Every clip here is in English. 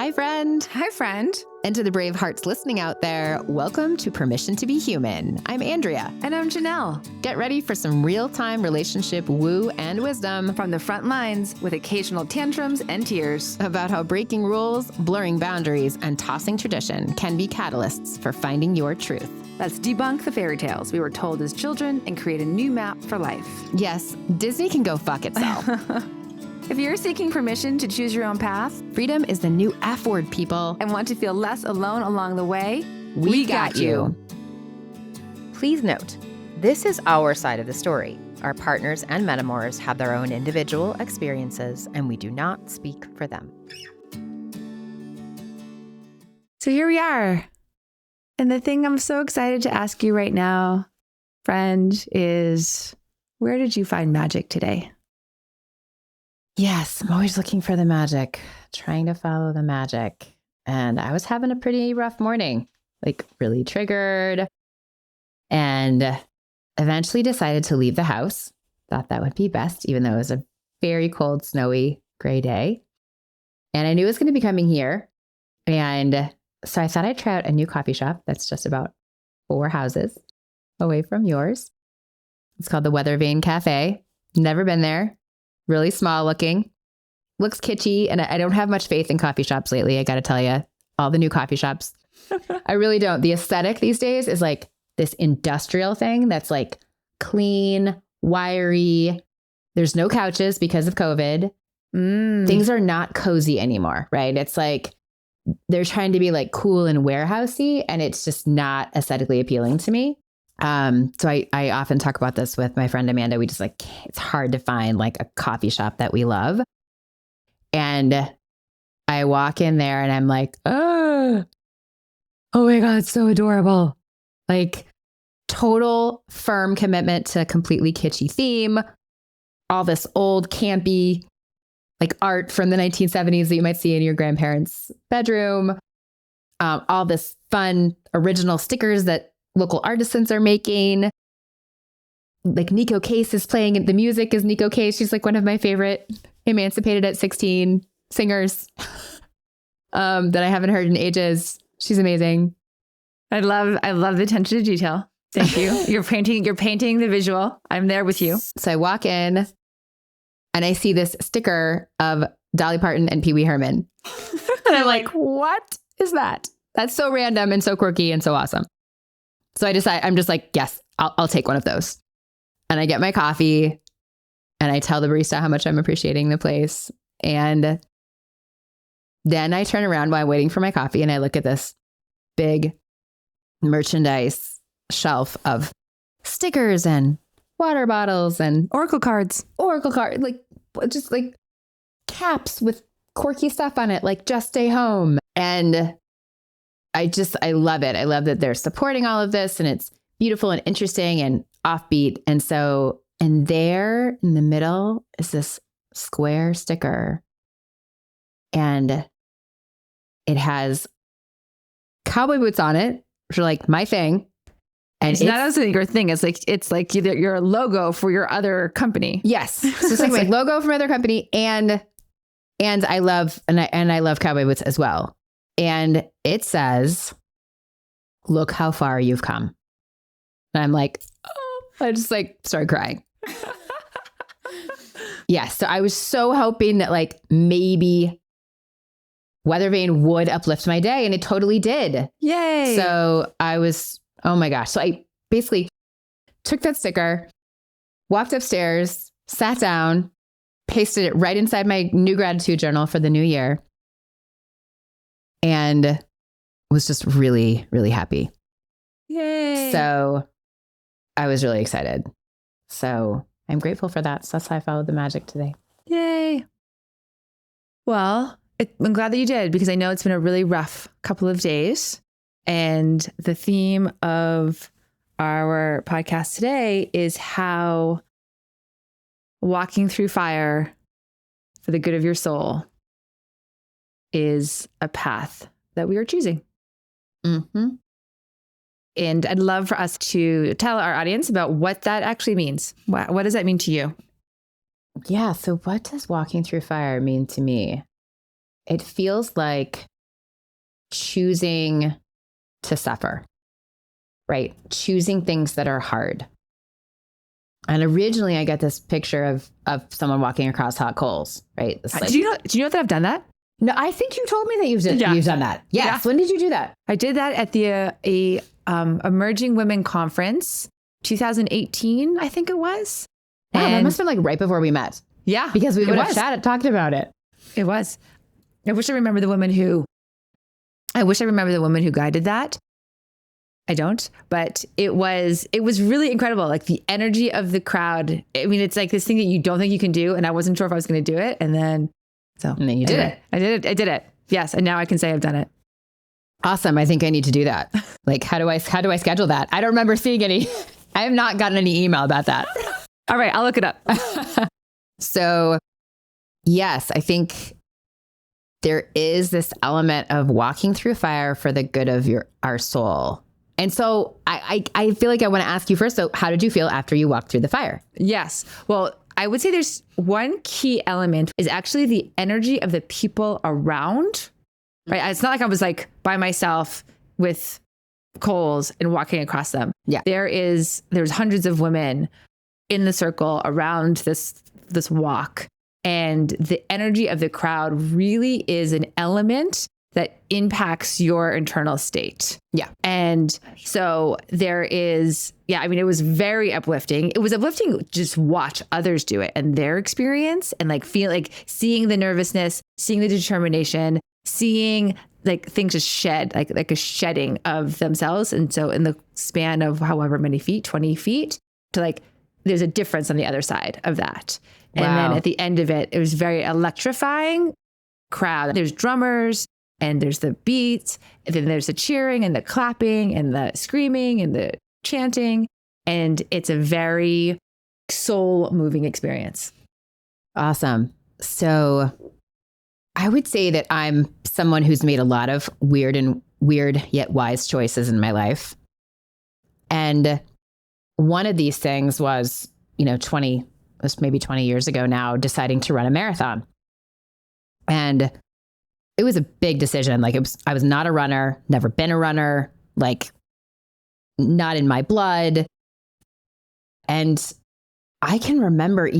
Hi, friend. Hi, friend. And to the brave hearts listening out there, welcome to Permission to be Human. I'm Andrea. And I'm Janelle. Get ready for some real-time relationship woo and wisdom from the front lines with occasional tantrums and tears about how breaking rules, blurring boundaries, and tossing tradition can be catalysts for finding your truth. Let's debunk the fairy tales we were told as children and create a new map for life. Yes, Disney can go fuck itself. If you're seeking permission to choose your own path, freedom is the new F word, people, and want to feel less alone along the way, we got you. Please note, this is our side of the story. Our partners and metamors have their own individual experiences, and we do not speak for them. So here we are. And the thing I'm so excited to ask you right now, friend, is where did you find magic today? Yes, I'm always looking for the magic, trying to follow the magic. And I was having a pretty rough morning, like really triggered, and eventually decided to leave the house. Thought that would be best, even though it was a very cold, snowy, gray day. And I knew it was going to be coming here. And so I thought I'd try out a new coffee shop that's just about 4 houses away from yours. It's called the Weather Vane Cafe. Never been there. Really small looking, looks kitschy, and I don't have much faith in coffee shops lately. I got to tell you, all the new coffee shops, I really don't. The aesthetic these days is like this industrial thing that's like clean, wiry. There's no couches because of COVID. Things are not cozy anymore, right? It's like they're trying to be like cool and warehousey, and it's just not aesthetically appealing to me. So I often talk about this with my friend Amanda. We just like, it's hard to find like a coffee shop that we love. And I walk in there and I'm like, oh my God, it's so adorable. Like total firm commitment to completely kitschy theme. All this old campy like art from the 1970s that you might see in your grandparents' bedroom. All this fun original stickers that local artisans are making. Like Nico Case is playing. The music is Nico Case. She's like one of my favorite emancipated at 16 singers that I haven't heard in ages. She's amazing. I love the attention to detail. Thank you. You're painting the visual. I'm there with you. So I walk in and I see this sticker of Dolly Parton and Pee Wee Herman. And I'm like, what is that? That's so random and so quirky and so awesome. So I decide, I'm just like, yes, I'll take one of those. And I get my coffee and I tell the barista how much I'm appreciating the place. And then I turn around while I'm waiting for my coffee and I look at this big merchandise shelf of stickers and water bottles and Oracle cards, like just like caps with quirky stuff on it, like just stay home. And I love it. I love that they're supporting all of this and it's beautiful and interesting and offbeat. And so, and there in the middle is this square sticker and it has cowboy boots on it, which are like my thing. And it's not also your thing. It's like your logo for your other company. Yes. So it's like my logo from other company and I love cowboy boots as well. And it says, look how far you've come. And I'm like, oh, I just like started crying. Yeah. So I was so hoping that like maybe Weather Vane would uplift my day, and it totally did. Yay. So I was, oh my gosh. So I basically took that sticker, walked upstairs, sat down, pasted it right inside my new gratitude journal for the new year. And was just really, really happy. Yay. So I was really excited. So I'm grateful for that. So that's how I followed the magic today. Yay. Well, I'm glad that you did, because I know it's been a really rough couple of days. And the theme of our podcast today is how walking through fire for the good of your soul is a path that we are choosing. Mm-hmm. And I'd love for us to tell our audience about what that actually means. What does that mean to you? Yeah. So what does walking through fire mean to me? It feels like choosing to suffer, right? Choosing things that are hard. And originally I got this picture of someone walking across hot coals, right? Do you know that I've done that? No, I think you told me that you've done that. Yes. Yeah. When did you do that? I did that at the Emerging Women Conference, 2018, I think it was. Wow, that must have been like right before we met. Yeah. Because we would have talked about it. It was. I wish I remember the woman who guided that. I don't, but it was really incredible. Like the energy of the crowd. I mean, it's like this thing that you don't think you can do. And I wasn't sure if I was going to do it. And then you did it. I did it. Yes. And now I can say I've done it. Awesome. I think I need to do that. Like, how do I schedule that? I don't remember seeing any. I have not gotten any email about that. All right. I'll look it up. So yes, I think there is this element of walking through fire for the good of our soul. And so I feel like I want to ask you first, so how did you feel after you walked through the fire? Yes. Well, I would say there's one key element is actually the energy of the people around, right? It's not like I was like by myself with coals and walking across them. Yeah. There's hundreds of women in the circle around this walk. And the energy of the crowd really is an element that impacts your internal state. Yeah. And so there is, I mean, it was very uplifting. It was uplifting to just watch others do it and their experience and like feel like seeing the nervousness, seeing the determination, seeing like things just shed, like a shedding of themselves. And so in the span of however many feet, 20 feet, to like, there's a difference on the other side of that. And then at the end of it, it was very electrifying crowd. There's drummers and there's the beats, and then there's the cheering and the clapping and the screaming and the chanting. And it's a very soul moving experience. Awesome. So I would say that I'm someone who's made a lot of weird yet wise choices in my life. And one of these things was, maybe 20 years ago now, deciding to run a marathon. And it was a big decision. Like I was not a runner, never been a runner, like not in my blood. And I can remember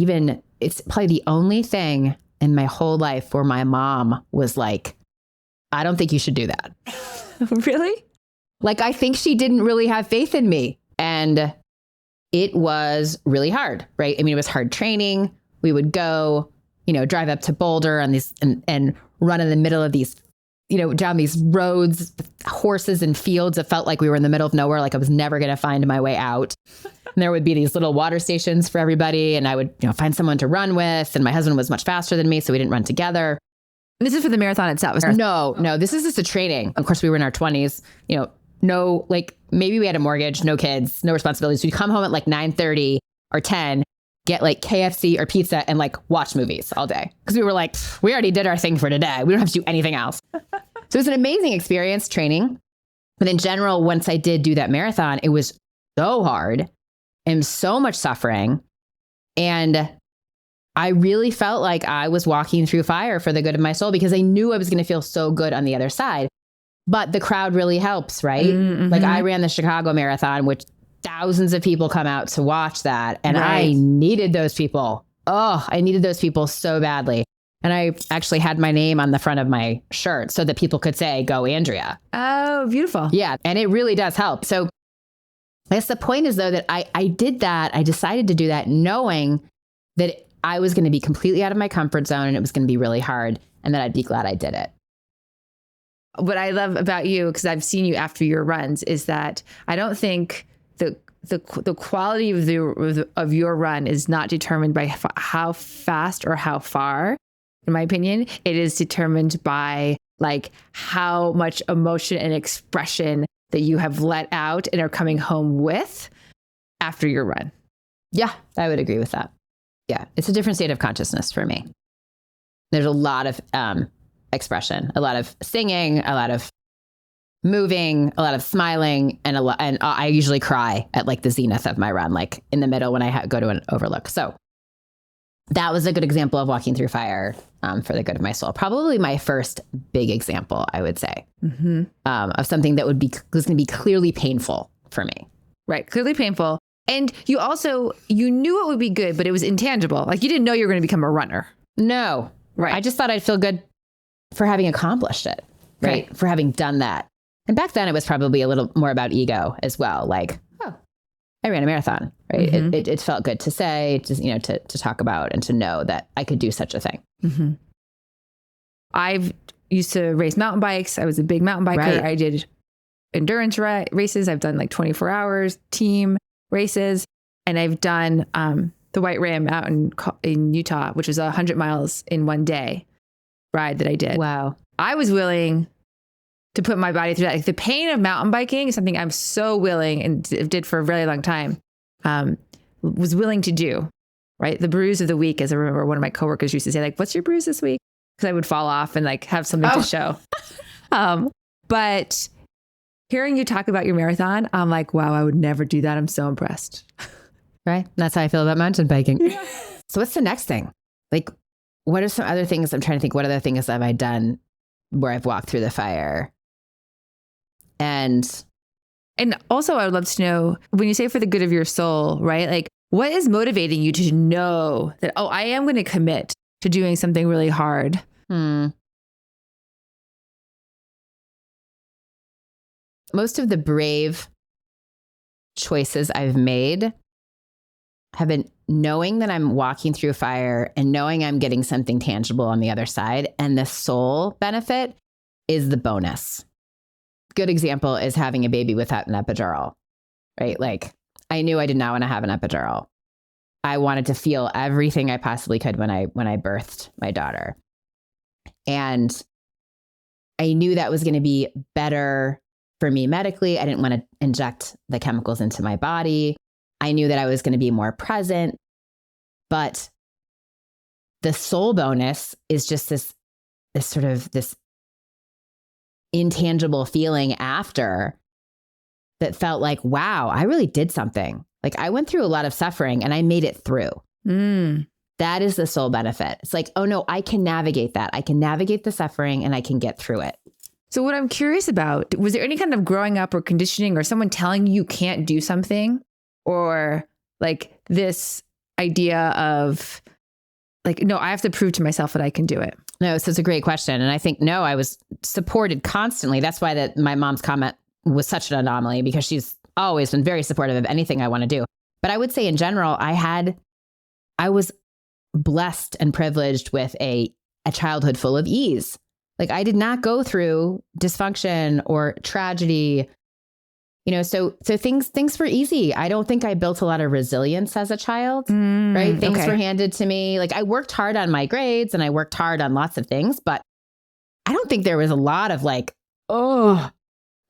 it's probably the only thing in my whole life where my mom was like, I don't think you should do that. Really? Like, I think she didn't really have faith in me. And it was really hard, right? I mean, it was hard training. We would go, drive up to Boulder on these and run in the middle of these, down these roads, horses and fields. It felt like we were in the middle of nowhere, like I was never going to find my way out. And there would be these little water stations for everybody. And I would, find someone to run with. And my husband was much faster than me, so we didn't run together. This is for the marathon itself. No, this is just a training. Of course, we were in our 20s, no, like maybe we had a mortgage, no kids, no responsibilities. We'd come home at like 9:30 or 10, get like KFC or pizza and like watch movies all day. Because we were like, we already did our thing for today. We don't have to do anything else. So it was an amazing experience training. But in general, once I did do that marathon, it was so hard and so much suffering. And I really felt like I was walking through fire for the good of my soul because I knew I was going to feel so good on the other side. But the crowd really helps, right? Mm-hmm. Like I ran the Chicago Marathon, which thousands of people come out to watch that. And I needed those people. Oh, I needed those people so badly. And I actually had my name on the front of my shirt so that people could say, go Andrea. Oh, beautiful. Yeah. And it really does help. So I guess the point is though that I did that. I decided to do that knowing that I was going to be completely out of my comfort zone and it was going to be really hard and that I'd be glad I did it. What I love about you, because I've seen you after your runs, is that I don't think the quality of your run is not determined by how fast or how far. In my opinion, it is determined by like how much emotion and expression that you have let out and are coming home with after your run. Yeah, I would agree with that. Yeah, it's a different state of consciousness for me. There's a lot of expression, a lot of singing, a lot of moving, a lot of smiling, and I usually cry at like the zenith of my run, like in the middle when I go to an overlook. So that was a good example of walking through fire. for the good of my soul. Probably my first big example, I would say, of something that was going to be clearly painful for me. Right. Clearly painful. And you knew it would be good, but it was intangible. Like you didn't know you were going to become a runner. No. Right. I just thought I'd feel good for having accomplished it. Right. Okay. For having done that. And back then it was probably a little more about ego as well. Like, oh, I ran a marathon. Right. It felt good to say, to talk about and to know that I could do such a thing. Mm-hmm. I've used to race mountain bikes. I was a big mountain biker. Right. I did endurance races. I've done like 24 hours team races. And I've done the White Rim out in Utah, which was 100 miles in one day ride that I did. Wow. I was willing to put my body through that. Like the pain of mountain biking is something I'm so willing and did for a very long time, was willing to do, right? The bruise of the week, as I remember one of my coworkers used to say, like, what's your bruise this week? Because I would fall off and like have something to show. But hearing you talk about your marathon, I'm like, wow, I would never do that. I'm so impressed. Right. That's how I feel about mountain biking. So what's the next thing? Like, what are some other things? I'm trying to think, what other things have I done where I've walked through the fire? And also I would love to know, when you say for the good of your soul, right? Like, what is motivating you to know that, oh, I am going to commit to doing something really hard? Most of the brave choices I've made have been knowing that I'm walking through fire and knowing I'm getting something tangible on the other side. And the soul benefit is the bonus. Good example is having a baby without an epidural, right? Like I knew I did not want to have an epidural. I wanted to feel everything I possibly could when I birthed my daughter. And I knew that was going to be better for me medically. I didn't want to inject the chemicals into my body. I knew that I was going to be more present, but the soul bonus is just this sort of this intangible feeling after that felt like, wow, I really did something. Like I went through a lot of suffering and I made it through. That is the soul benefit. It's like, oh no, I can navigate that. I can navigate the suffering and I can get through it. So what I'm curious about, was there any kind of growing up or conditioning or someone telling you can't do something? Or like this idea of like, no, I have to prove to myself that I can do it? No, so it's a great question. And I think, no, I was supported constantly. That's why my mom's comment was such an anomaly, because she's always been very supportive of anything I want to do. But I would say in general, I was blessed and privileged with a childhood full of ease. Like I did not go through dysfunction or tragedy, so things were easy. I don't think I built a lot of resilience as a child, right? Things were handed to me. Like I worked hard on my grades and I worked hard on lots of things, but I don't think there was a lot of like,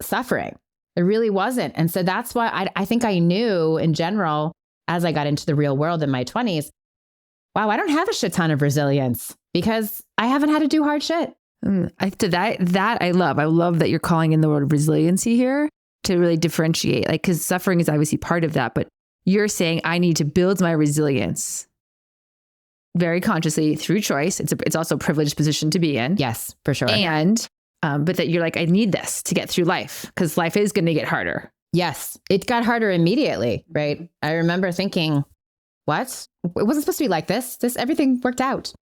suffering. There really wasn't. And so that's why I think I knew in general, as I got into the real world in my 20s, wow, I don't have a shit ton of resilience because I haven't had to do hard shit. That I love. I love that you're calling in the word resiliency here to really differentiate, like, because suffering is obviously part of that, but you're saying I need to build my resilience very consciously through choice. It's also a privileged position to be in. Yes, for sure. And, but that you're like, I need this to get through life because life is going to get harder. Yes. It got harder immediately, right? I remember thinking, what? It wasn't supposed to be like this. Everything worked out.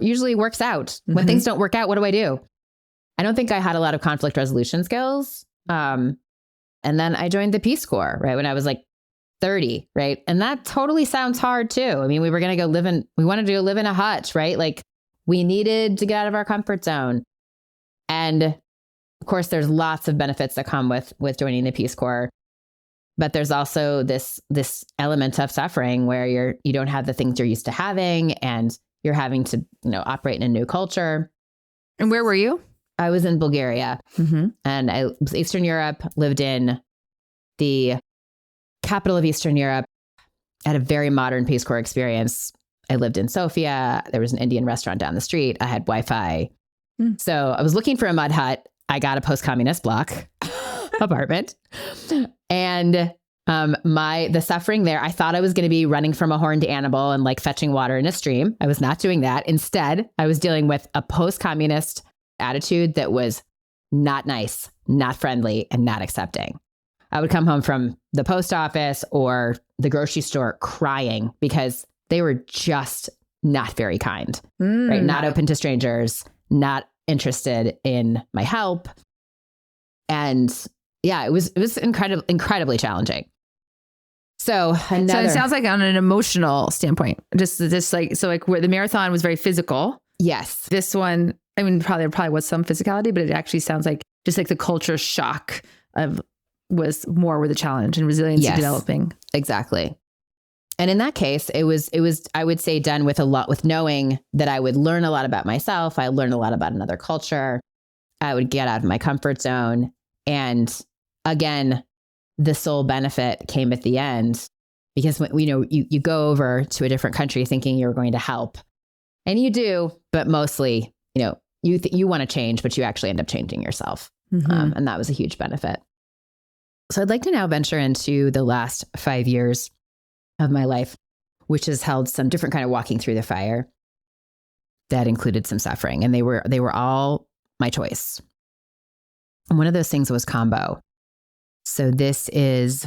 Usually works out. When things don't work out, what do I do? I don't think I had a lot of conflict resolution skills. And then I joined the Peace Corps, right? When I was like 30, right? And that totally sounds hard too. I mean, we were going to we wanted to go live in a hut, right? Like we needed to get out of our comfort zone. And of course, there's lots of benefits that come with joining the Peace Corps. But there's also this element of suffering where you don't have the things you're used to having, and you're having to, operate in a new culture. And where were you? I was in Bulgaria, and I was Eastern Europe, lived in the capital of Eastern Europe. I had a very modern Peace Corps experience. I lived in Sofia. There was an Indian restaurant down the street. I had Wi-Fi. So I was looking for a mud hut. I got a post-communist block apartment. And The suffering there, I thought I was going to be running from a horned animal and like fetching water in a stream. I was not doing that. Instead, I was dealing with a post-communist attitude that was not nice, not friendly, and not accepting. I would come home from the post office or the grocery store crying because they were just not very kind, right? Not open to strangers, not interested in my help. And yeah, it was incredibly challenging. So it sounds like on an emotional standpoint, just like where the marathon was very physical. Yes. This one, I mean, probably was some physicality, but it actually sounds like just like the culture shock was more with the challenge and resiliency developing. Exactly. And in that case, it was, I would say, done with knowing that I would learn a lot about myself. I learned a lot about another culture. I would get out of my comfort zone. And again, the sole benefit came at the end, because when, you go over to a different country thinking you're going to help, and you do, but mostly, you want to change, but you actually end up changing yourself. And that was a huge benefit. So I'd like to now venture into the last 5 years of my life, which has held some different kind of walking through the fire that included some suffering. And they were all my choice. And one of those things was combo. So this is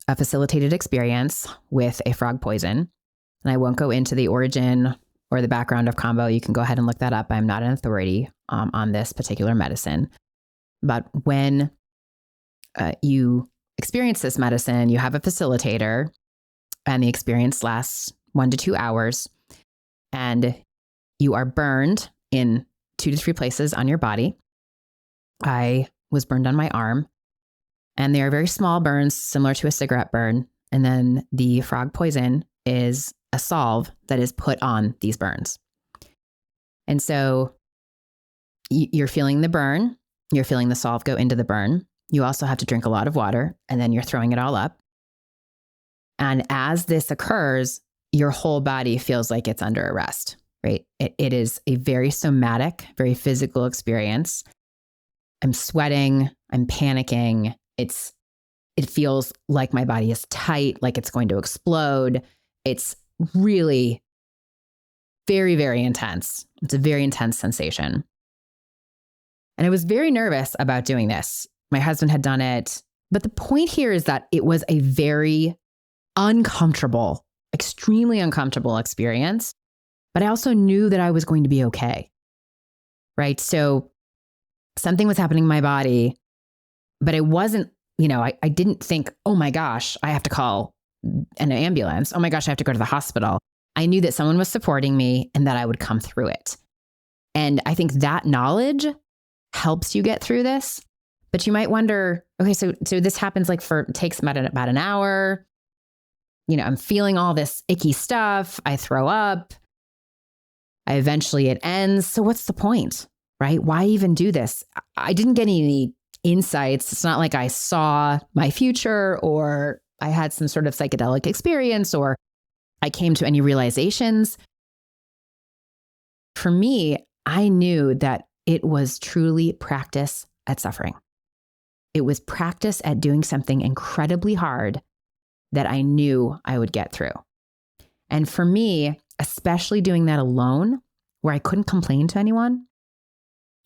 a facilitated experience with a frog poison. And I won't go into the origin or the background of combo. You can go ahead and look that up. I'm not an authority on this particular medicine. But when you experience this medicine, you have a facilitator, and the experience lasts 1 to 2 hours, and you are burned in 2 to 3 places on your body. I was burned on my arm, and they are very small burns, similar to a cigarette burn. And then the frog poison is a salve that is put on these burns. And so you're feeling the burn, you're feeling the salve go into the burn. You also have to drink a lot of water, and then you're throwing it all up. And as this occurs, your whole body feels like it's under arrest, right? It is a very somatic, very physical experience. I'm sweating, I'm panicking. It feels like my body is tight, like it's going to explode. It's really very, very intense. It's a very intense sensation. And I was very nervous about doing this. My husband had done it. But the point here is that it was a very uncomfortable, extremely uncomfortable experience. But I also knew that I was going to be okay, right? So something was happening in my body, but it wasn't, I didn't think, oh my gosh, I have to call an ambulance. Oh my gosh, I have to go to the hospital. I knew that someone was supporting me and that I would come through it. And I think that knowledge helps you get through this. But you might wonder, okay, so this happens takes about an hour. I'm feeling all this icky stuff. I throw up. Eventually it ends. So what's the point, right? Why even do this? I didn't get any insights. It's not like I saw my future, or I had some sort of psychedelic experience, or I came to any realizations. For me, I knew that it was truly practice at suffering. It was practice at doing something incredibly hard that I knew I would get through. And for me, especially doing that alone, where I couldn't complain to anyone.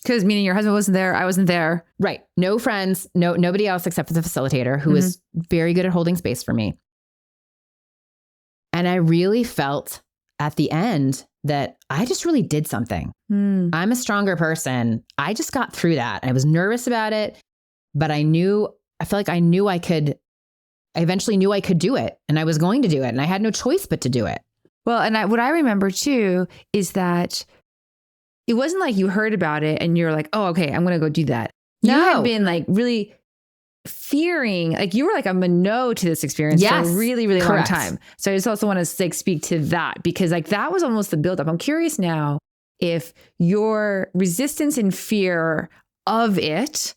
Because meaning your husband wasn't there, I wasn't there. Right. No friends, nobody else except for the facilitator, who was very good at holding space for me. And I really felt at the end that I just really did something. I'm a stronger person. I just got through that. I was nervous about it, but I felt like I eventually knew I could do it, and I was going to do it, and I had no choice but to do it. Well, and what I remember too is that it wasn't like you heard about it and you're like, oh, okay, I'm going to go do that. No. You had been like really fearing, like you were like, I'm a no to this experience for a really, really long time. So I just also want to speak to that, because like that was almost the buildup. I'm curious now if your resistance and fear of it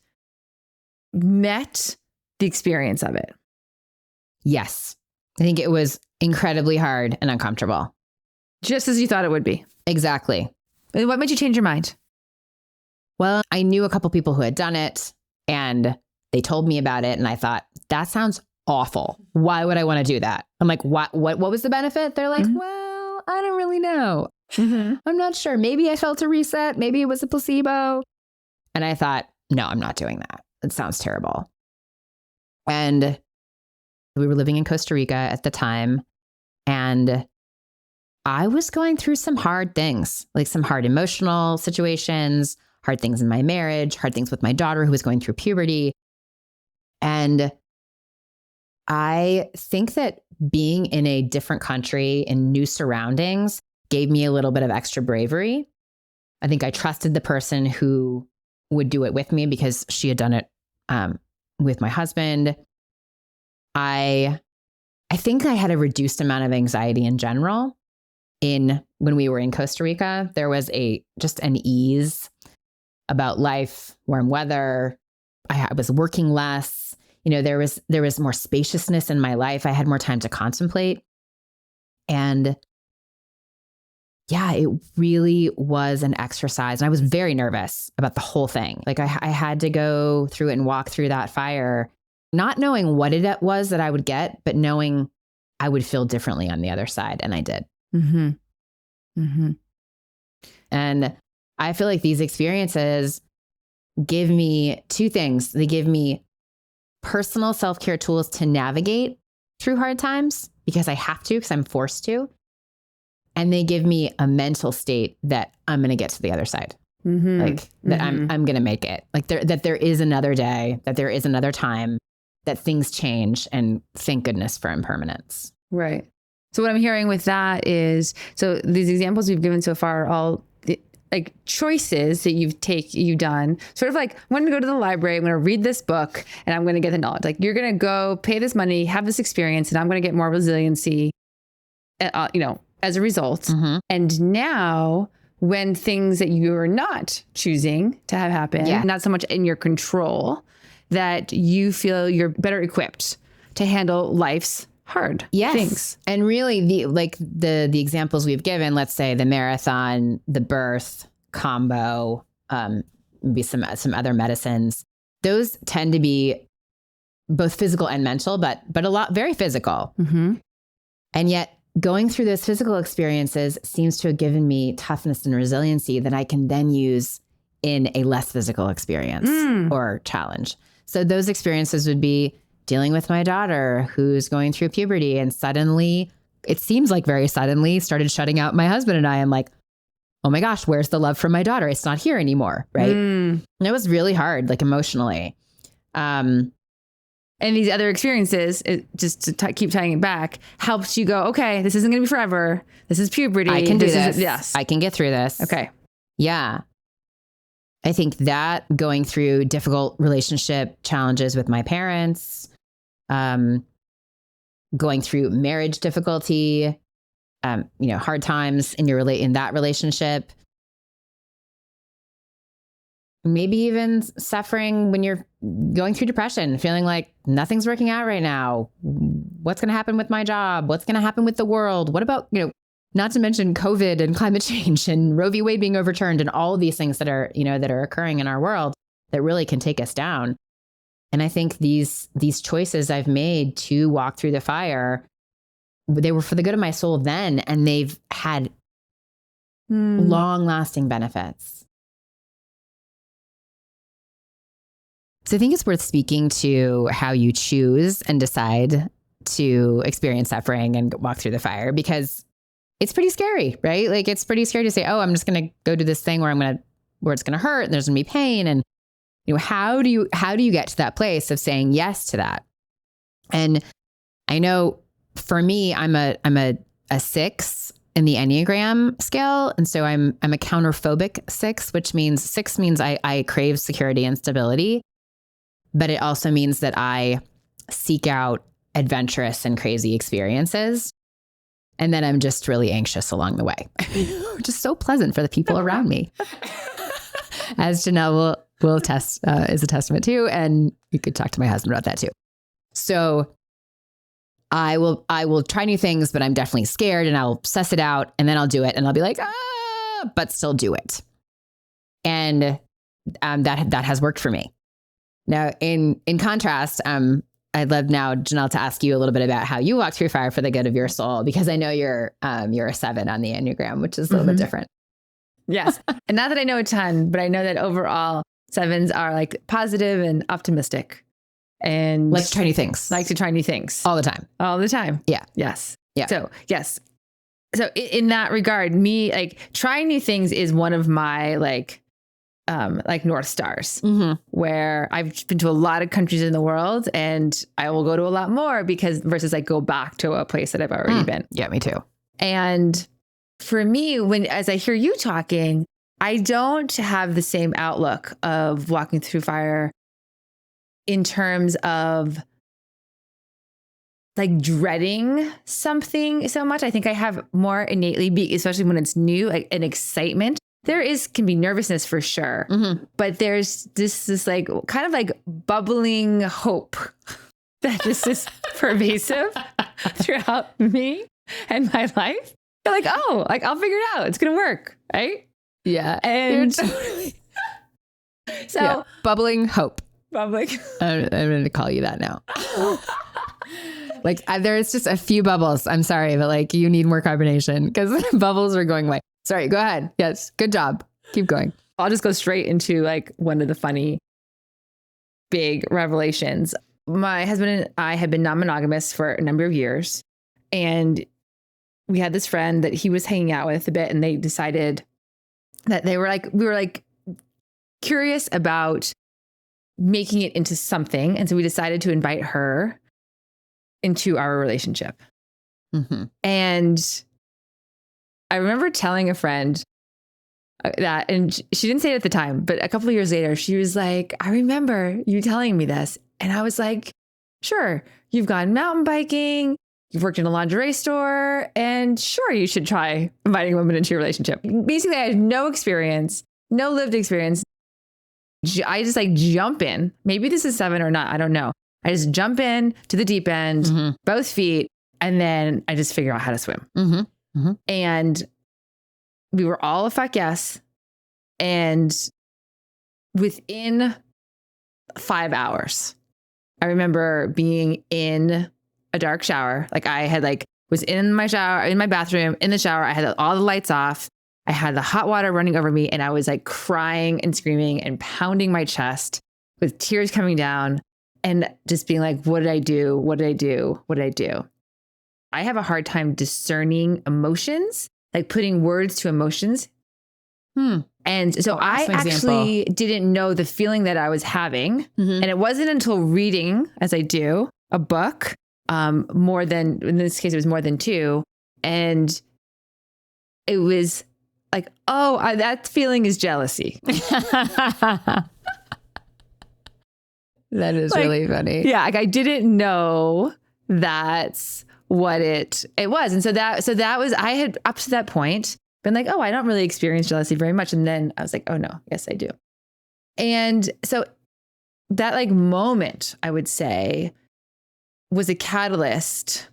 met the experience of it. Yes. I think it was incredibly hard and uncomfortable. Just as you thought it would be. Exactly. And what made you change your mind? Well, I knew a couple people who had done it, and they told me about it. And I thought, that sounds awful. Why would I want to do that? I'm like, what was the benefit? They're like, well, I don't really know. I'm not sure. Maybe I felt a reset. Maybe it was a placebo. And I thought, no, I'm not doing that. It sounds terrible. And we were living in Costa Rica at the time. And I was going through some hard things, like some hard emotional situations, hard things in my marriage, hard things with my daughter who was going through puberty. And I think that being in a different country in new surroundings gave me a little bit of extra bravery. I think I trusted the person who would do it with me because she had done it with my husband. I think I had a reduced amount of anxiety in general. When we were in Costa Rica, there was just an ease about life, warm weather. I was working less. There was more spaciousness in my life. I had more time to contemplate. And yeah, it really was an exercise. And I was very nervous about the whole thing. Like I had to go through it and walk through that fire, not knowing what it was that I would get, but knowing I would feel differently on the other side. And I did. Mm-hmm. Mm-hmm. And I feel like these experiences give me two things. They give me personal self-care tools to navigate through hard times because I have to, because I'm forced to. And they give me a mental state that I'm going to get to the other side. Mm-hmm. Like that I'm going to make it. Like that there is another day, that there is another time, that things change, and thank goodness for impermanence. Right. So what I'm hearing with that is, so these examples we've given so far are all like choices that you've done, sort of like, I'm going to go to the library, I'm going to read this book, and I'm going to get the knowledge. Like you're going to go pay this money, have this experience, and I'm going to get more resiliency, as a result. Mm-hmm. And now when things that you're not choosing to have happen, not so much in your control, that you feel you're better equipped to handle life's hard things. And really the examples we've given, let's say the marathon, the birth combo, maybe some other medicines, those tend to be both physical and mental, but a lot, very physical. Mm-hmm. And yet going through those physical experiences seems to have given me toughness and resiliency that I can then use in a less physical experience or challenge. So those experiences would be dealing with my daughter who's going through puberty and suddenly, it seems like very suddenly, started shutting out my husband and I. I'm like, oh my gosh, where's the love from my daughter? It's not here anymore, right? And it was really hard, like emotionally. And these other experiences, just to keep tying it back, helps you go, okay, this isn't going to be forever. This is puberty. I can do this. Yes. I can get through this. Okay. Yeah. I think that going through difficult relationship challenges with my parents, going through marriage difficulty, hard times in that relationship, maybe even suffering when you're going through depression, feeling like nothing's working out right now. What's going to happen with my job? What's going to happen with the world? What about, not to mention COVID and climate change and Roe v. Wade being overturned and all of these things that are occurring in our world that really can take us down. And I think these choices I've made to walk through the fire, they were for the good of my soul then, and they've had long-lasting benefits. So I think it's worth speaking to how you choose and decide to experience suffering and walk through the fire, because it's pretty scary, right? Like it's pretty scary to say, oh, I'm just going to go do this thing where it's going to hurt and there's going to be pain. And how do you get to that place of saying yes to that? And I know for me, I'm a 6 in the Enneagram scale. And so I'm a counterphobic 6, which means 6 means I crave security and stability, but it also means that I seek out adventurous and crazy experiences. And then I'm just really anxious along the way, which is so pleasant for the people around me. As Janelle will attest, is a testament to, and you could talk to my husband about that too. So I will try new things, but I'm definitely scared, and I'll suss it out, and then I'll do it, and I'll be like, but still do it. And that has worked for me. Now, in contrast, I'd love now, Janelle, to ask you a little bit about how you walk through fire for the good of your soul, because I know you're a 7 on the Enneagram, which is a little bit different. Yes. And not that I know a ton, but I know that overall 7s are like positive and optimistic and Like to try new things. Like to try new things. All the time. All the time. Yeah. Yes. Yeah. So, yes. So in that regard, me like trying new things is one of my like North Stars, where I've been to a lot of countries in the world and I will go to a lot more because versus like go back to a place that I've already been. Yeah, me too. And for me, as I hear you talking, I don't have the same outlook of walking through fire in terms of like dreading something so much. I think I have more innately, especially when it's new, like an excitement. Can be nervousness for sure, but there's this like kind of like bubbling hope that just is pervasive throughout me and my life. You're like, oh, like I'll figure it out. It's going to work. Right. Yeah. And so bubbling hope. Bubbling. I'm going to call you that now. Like there's just a few bubbles. I'm sorry, but like you need more carbonation because bubbles are going away. Sorry, go ahead. Yes. Good job. Keep going. I'll just go straight into like one of the funny big revelations. My husband and I had been non-monogamous for a number of years. And we had this friend that he was hanging out with a bit. And they decided that we were like curious about making it into something. And so we decided to invite her into our relationship. And I remember telling a friend that, and she didn't say it at the time, but a couple of years later, she was like, I remember you telling me this. And I was like, sure, you've gone mountain biking, you've worked in a lingerie store, and sure, you should try inviting women into your relationship. Basically, I had no experience, no lived experience. I just like jump in. Maybe this is 7 or not. I don't know. I just jump in to the deep end, both feet, and then I just figure out how to swim. And we were all a fuck yes. And within 5 hours, I remember being in a dark shower. Like I had was in my shower, in my bathroom, in the shower. I had all the lights off. I had the hot water running over me and I was like crying and screaming and pounding my chest with tears coming down and just being like, what did I do? What did I do? What did I do? I have a hard time discerning emotions, like putting words to emotions. And so I actually didn't know the feeling that I was having. And it wasn't until reading, as I do, a book, more than, in this case, it was more than 2. And it was like, oh, that feeling is jealousy. That is like, really funny. Yeah. Like I didn't know that's what it was. And so that was, I had up to that point been like, oh, I don't really experience jealousy very much. And then I was like, oh no, yes, I do. And so that like moment, I would say, was a catalyst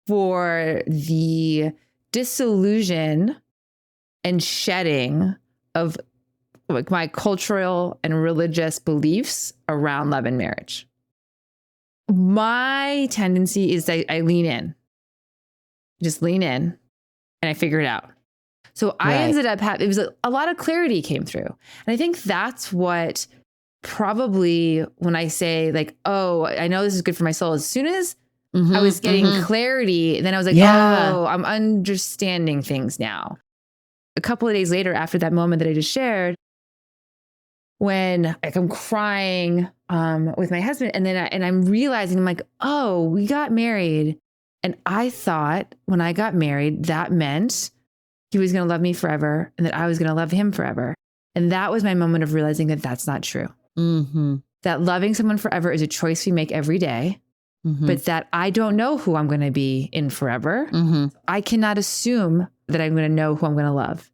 for the disillusion and shedding of like my cultural and religious beliefs around love and marriage. My tendency is I lean in, just lean in and I figure it out. So I ended up having, it was a lot of clarity came through. And I think that's what probably when I say like, oh, I know this is good for my soul. As soon as I was getting clarity, then I was like, oh, I'm understanding things now. A couple of days later, after that moment that I just shared, when like I'm crying with my husband, and then I'm realizing, I'm like, oh, we got married, and I thought when I got married that meant he was going to love me forever, and that I was going to love him forever, and that was my moment of realizing that that's not true. That loving someone forever is a choice we make every day, but that I don't know who I'm going to be in forever. I cannot assume that I'm going to know who I'm going to love.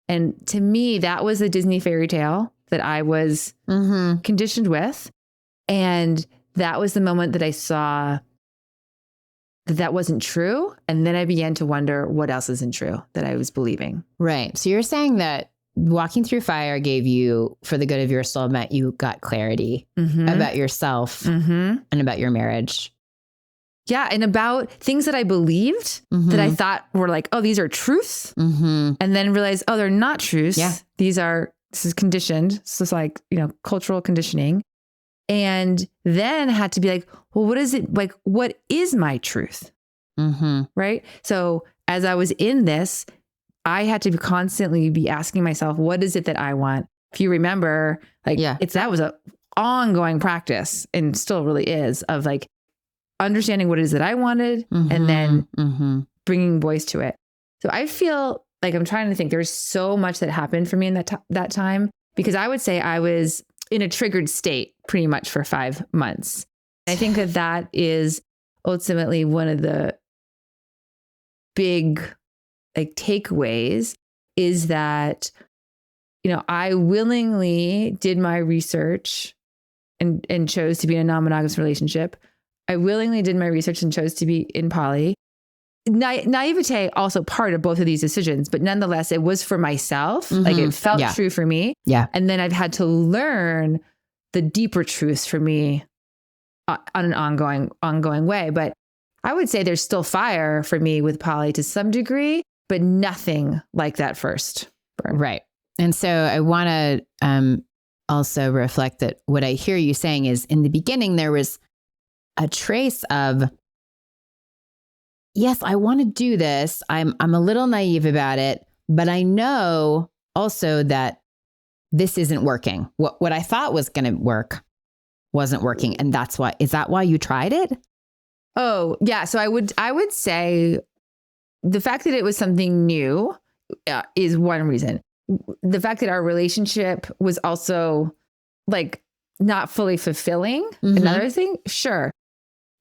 And to me, that was a Disney fairy tale that I was conditioned with. And that was the moment that I saw that wasn't true. And then I began to wonder what else isn't true that I was believing. Right. So you're saying that walking through fire gave you, for the good of your soul, meant you got clarity about yourself and about your marriage. Yeah. And about things that I believed that I thought were like, oh, these are truths. And then realized, oh, they're not truths. Yeah. This is conditioned. So it's like, cultural conditioning. And then had to be like, well, what is it? Like, what is my truth? Right. So as I was in this, I had to constantly be asking myself, what is it that I want? If you remember, that was an ongoing practice, and still really is, of like understanding what it is that I wanted and then bringing voice to it. So I feel like I'm trying to think, there's so much that happened for me in that time, because I would say I was in a triggered state pretty much for 5 months. I think that is ultimately one of the big takeaways, is that, I willingly did my research and chose to be in a non-monogamous relationship. I willingly did my research and chose to be in poly. Naivete also part of both of these decisions, but nonetheless, it was for myself. Like, it felt true for me. Yeah. And then I've had to learn the deeper truths for me on an ongoing way. But I would say there's still fire for me with poly to some degree, but nothing like that first burn. Right. And so I want to also reflect that what I hear you saying is, in the beginning, there was a trace of, yes, I want to do this. I'm a little naive about it, but I know also that this isn't working. What I thought was going to work wasn't working. And is that why you tried it? Oh, yeah. So I would say the fact that it was something new is one reason. The fact that our relationship was also not fully fulfilling, another thing. Sure.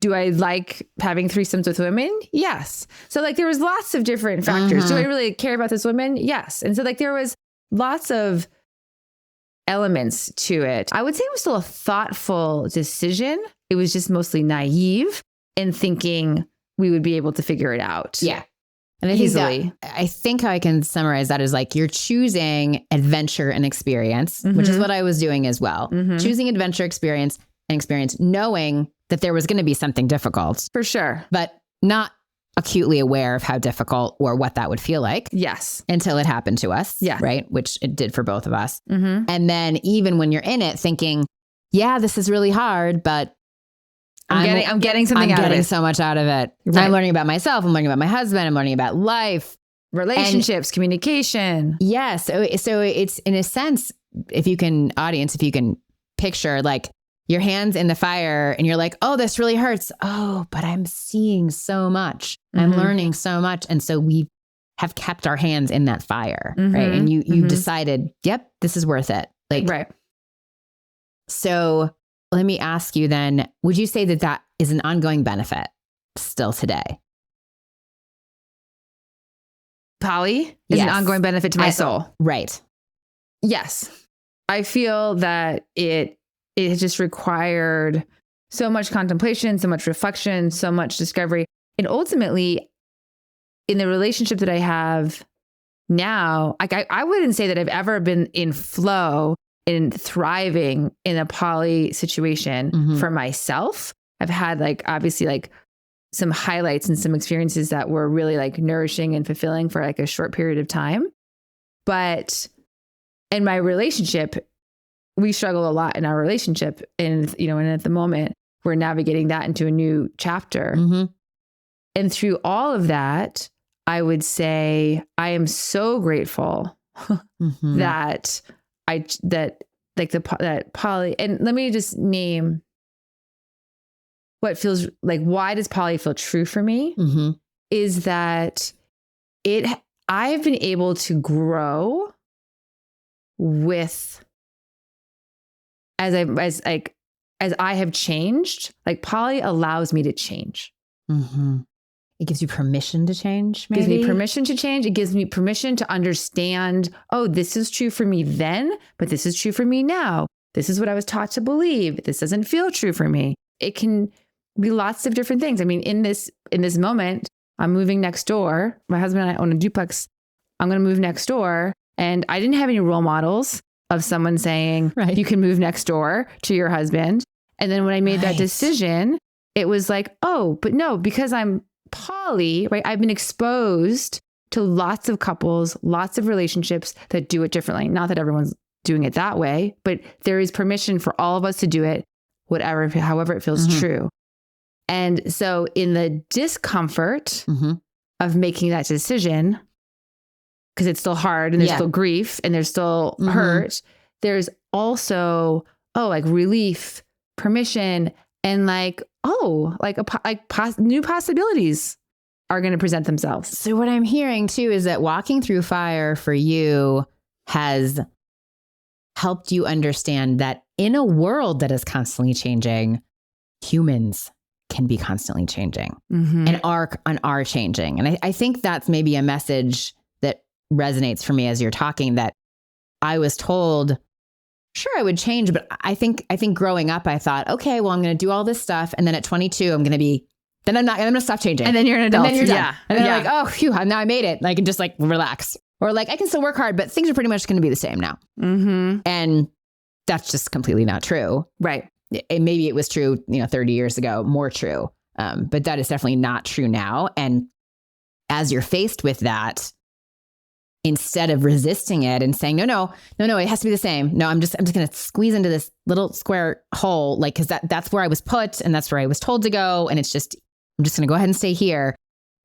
Do I like having threesomes with women? Yes. So there was lots of different factors. Do I really care about this woman? Yes. And so there was lots of elements to it. I would say it was still a thoughtful decision. It was just mostly naive and thinking we would be able to figure it out. Yeah. And I think how I can summarize that is you're choosing adventure and experience, which is what I was doing as well. Choosing adventure, experience, knowing that there was going to be something difficult. For sure. But not acutely aware of how difficult or what that would feel like. Yes. Until it happened to us. Yeah. Right. Which it did for both of us. And then even when you're in it thinking, yeah, this is really hard, but I'm getting something out of it. I'm getting so much out of it. Right. I'm learning about myself. I'm learning about my husband. I'm learning about life. Relationships, communication. Yes. Yeah, so it's, in a sense, if you can picture your hands in the fire and you're like, oh, this really hurts. Oh, but I'm seeing so much. I'm learning so much. And so we have kept our hands in that fire. Right. And you decided, yep, this is worth it. Right. So let me ask you then, would you say that is an ongoing benefit still today? Poly is an ongoing benefit to my soul. Right. Yes. I feel that it just required so much contemplation, so much reflection, so much discovery. And ultimately, in the relationship that I have now, I wouldn't say that I've ever been in flow and thriving in a poly situation for myself. I've had obviously some highlights and some experiences that were really nourishing and fulfilling for a short period of time. But in my relationship, we struggle a lot in our relationship. And, and at the moment we're navigating that into a new chapter. And through all of that, I would say I am so grateful that that poly, and let me just name what feels why does poly feel true for me? Is that I've been able to grow with, as I have changed. Poly allows me to change. It gives you permission to change, maybe? It gives me permission to change. It gives me permission to understand, oh, this is true for me then, but this is true for me now. This is what I was taught to believe. This doesn't feel true for me. It can be lots of different things. I mean, in this moment, I'm moving next door. My husband and I own a duplex. I'm going to move next door. And I didn't have any role models of someone saying, Right. you can move next door to your husband. And then when I made that Right. decision, it was like, oh, but no, because I'm poly, right? I've been exposed to lots of couples, lots of relationships that do it differently. Not that everyone's doing it that way, but there is permission for all of us to do it, whatever, however it feels true. And so in the discomfort of making that decision, because it's still hard and there's still grief and there's still hurt, there's also, like relief, permission, and like, new possibilities are going to present themselves. So what I'm hearing too is that walking through fire for you has helped you understand that in a world that is constantly changing, humans can be constantly changing and are changing. And I think that's maybe a message that resonates for me as you're talking, that I was told, sure, I would change. But I think growing up, I thought, okay, well, I'm going to do all this stuff. And then at 22, I'm going to stop changing. And then you're an adult. And then you're done. Yeah. And then I'm like, oh, phew, now I made it. And I can just like relax. Or like, I can still work hard, but things are pretty much going to be the same now. And that's just completely not true. Right. Maybe it was true, 30 years ago, more true. But that is definitely not true now. And as you're faced with that, instead of resisting it and saying, no, it has to be the same. No, I'm just going to squeeze into this little square hole, like, cause that's where I was put and that's where I was told to go. And I'm just going to go ahead and stay here.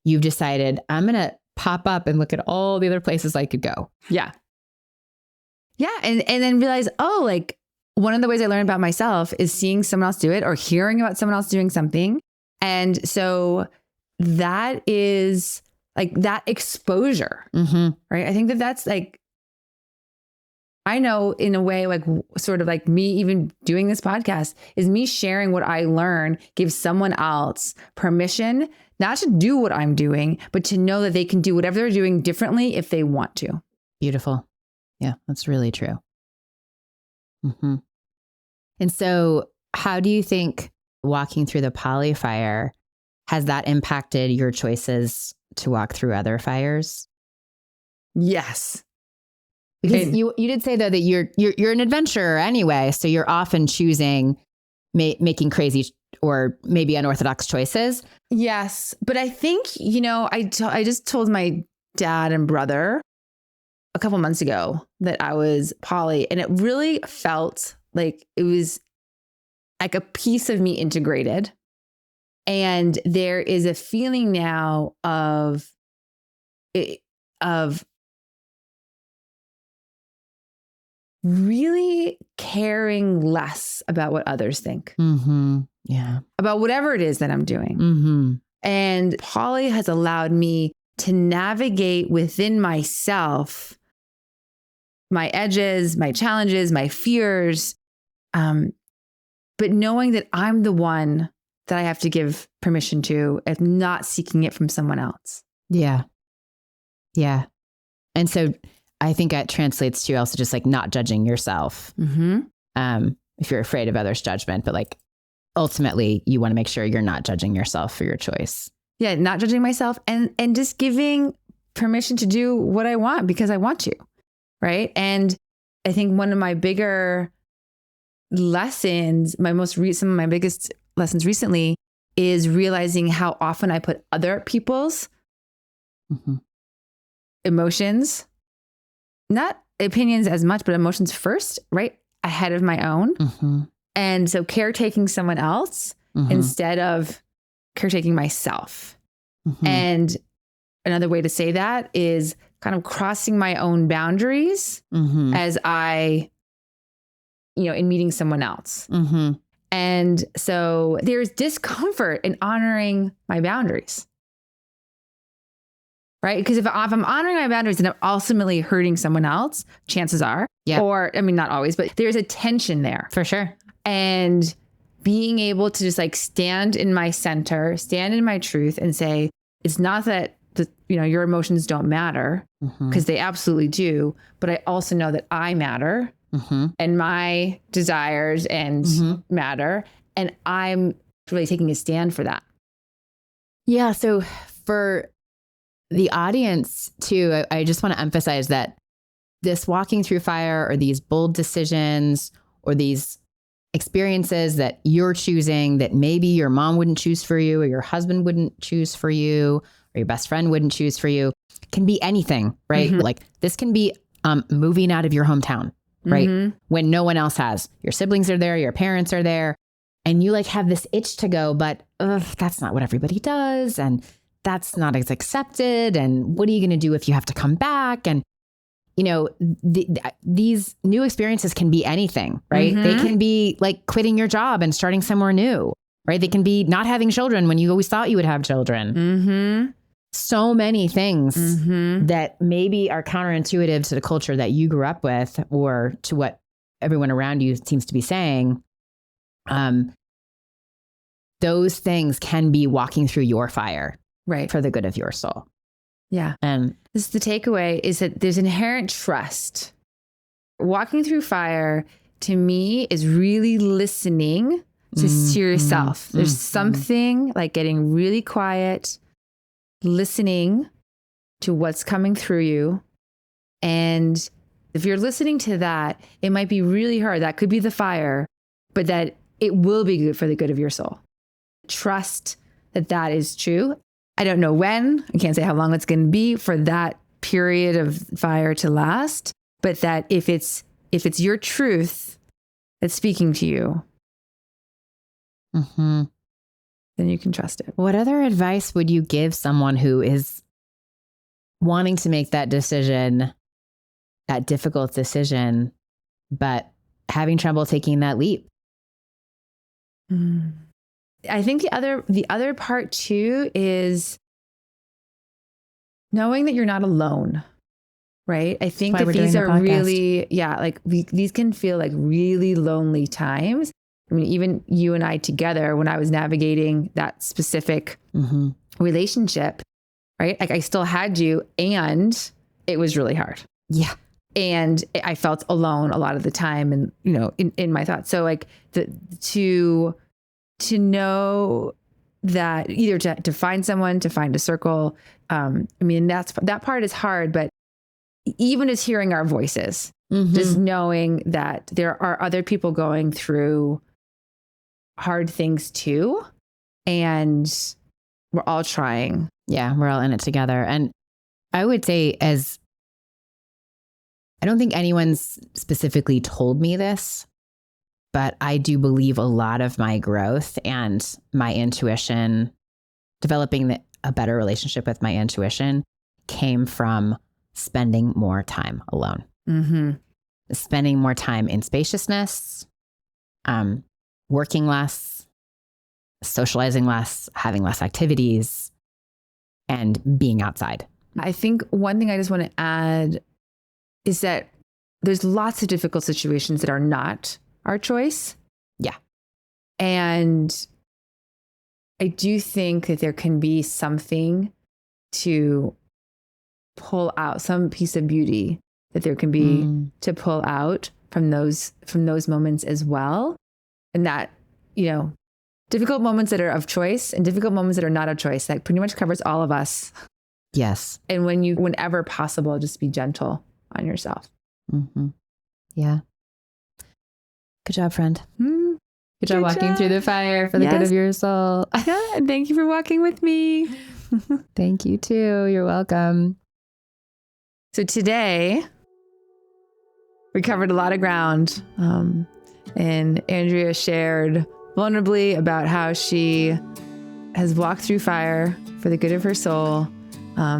You've decided I'm going to pop up and look at all the other places I could go. Yeah. Yeah. And then realize, like one of the ways I learned about myself is seeing someone else do it or hearing about someone else doing something. And so that is like that exposure, right? I think that's like, I know in a way, like sort of like me even doing this podcast is me sharing what I learn, gives someone else permission, not to do what I'm doing, but to know that they can do whatever they're doing differently if they want to. Beautiful. Yeah, that's really true. And so how do you think walking through the poly fire, has that impacted your choices to walk through other fires? Yes. Because you did say though that you're an adventurer anyway, so you're often choosing making crazy or maybe unorthodox choices. Yes, but I think I just told my dad and brother a couple months ago that I was poly, and it really felt like it was like a piece of me integrated. And there is a feeling now of really caring less about what others think. Yeah. About whatever it is that I'm doing. And poly has allowed me to navigate within myself, my edges, my challenges, my fears, but knowing that I'm the one that I have to give permission to and not seeking it from someone else. Yeah. Yeah. And so I think that translates to also just like not judging yourself. If you're afraid of others' judgment, but like ultimately you want to make sure you're not judging yourself for your choice. Yeah. Not judging myself and just giving permission to do what I want because I want to. Right. And I think one of my bigger lessons, some of my biggest lessons recently is realizing how often I put other people's emotions, not opinions as much, but emotions first, right? Ahead of my own. And so caretaking someone else instead of caretaking myself. And another way to say that is kind of crossing my own boundaries as I, in meeting someone else. And so there's discomfort in honoring my boundaries. Right? Because if I'm honoring my boundaries and I'm ultimately hurting someone else, chances are, or I mean, not always, but there's a tension there. For sure. And being able to just like stand in my center, stand in my truth and say, it's not that your emotions don't matter because they absolutely do. But I also know that I matter and my desires and matter. And I'm really taking a stand for that. Yeah. So for the audience too, I just want to emphasize that this walking through fire or these bold decisions or these experiences that you're choosing that maybe your mom wouldn't choose for you or your husband wouldn't choose for you or your best friend wouldn't choose for you can be anything, right? Like this can be moving out of your hometown, right? When no one else has. Your siblings are there, your parents are there, and you like have this itch to go, but that's not what everybody does. And that's not as accepted. And what are you going to do if you have to come back? And, you know, these new experiences can be anything, right? They can be like quitting your job and starting somewhere new, right? They can be not having children when you always thought you would have children. So many things that maybe are counterintuitive to the culture that you grew up with or to what everyone around you seems to be saying. Those things can be walking through your fire, right, for the good of your soul. Yeah. And this is the takeaway is that there's inherent trust. Walking through fire to me is really listening to yourself. There's something like getting really quiet, listening to what's coming through you. And if you're listening to that, it might be really hard. That could be the fire, but that it will be good for the good of your soul. Trust that that is true. I don't know when, I can't say how long it's going to be for that period of fire to last, but that if it's your truth that's speaking to you, then you can trust it. What other advice would you give someone who is wanting to make that decision, that difficult decision, but having trouble taking that leap? I think the other part too is knowing that you're not alone, right? I think that these are really, like these can feel like really lonely times. I mean, even you and I together, when I was navigating that specific relationship, right? Like I still had you and it was really hard. Yeah. And I felt alone a lot of the time and, you know, in my thoughts. So like to know that either to find someone, to find a circle. I mean, that part is hard, but even as hearing our voices, just knowing that there are other people going through hard things too. And we're all trying. Yeah, we're all in it together. And I would say I don't think anyone's specifically told me this, but I do believe a lot of my growth and my intuition, developing a better relationship with my intuition came from spending more time alone. Spending more time in spaciousness, working less, socializing less, having less activities, and being outside. I think one thing I just want to add is that there's lots of difficult situations that are not our choice. Yeah. And I do think that there can be something to pull out, some piece of beauty that there can be to pull out from those moments as well. And that, you know, difficult moments that are of choice and difficult moments that are not of choice, that pretty much covers all of us. Yes. And whenever possible, just be gentle on yourself. Yeah. Good job, friend. Good job walking through the fire for the good of your soul. Yeah, and thank you for walking with me. Thank you too. You're welcome. So today, we covered a lot of ground. And Andrea shared vulnerably about how she has walked through fire for the good of her soul,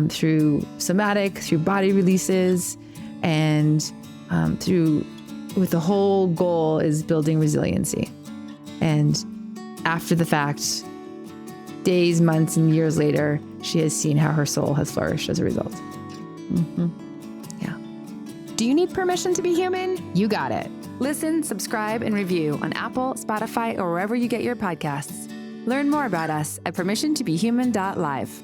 through somatic, through body releases, and with the whole goal is building resiliency. And after the fact, days, months, and years later, she has seen how her soul has flourished as a result. Yeah. Do you need permission to be human? You got it. Listen, subscribe, and review on Apple, Spotify, or wherever you get your podcasts. Learn more about us at permissiontobehuman.live.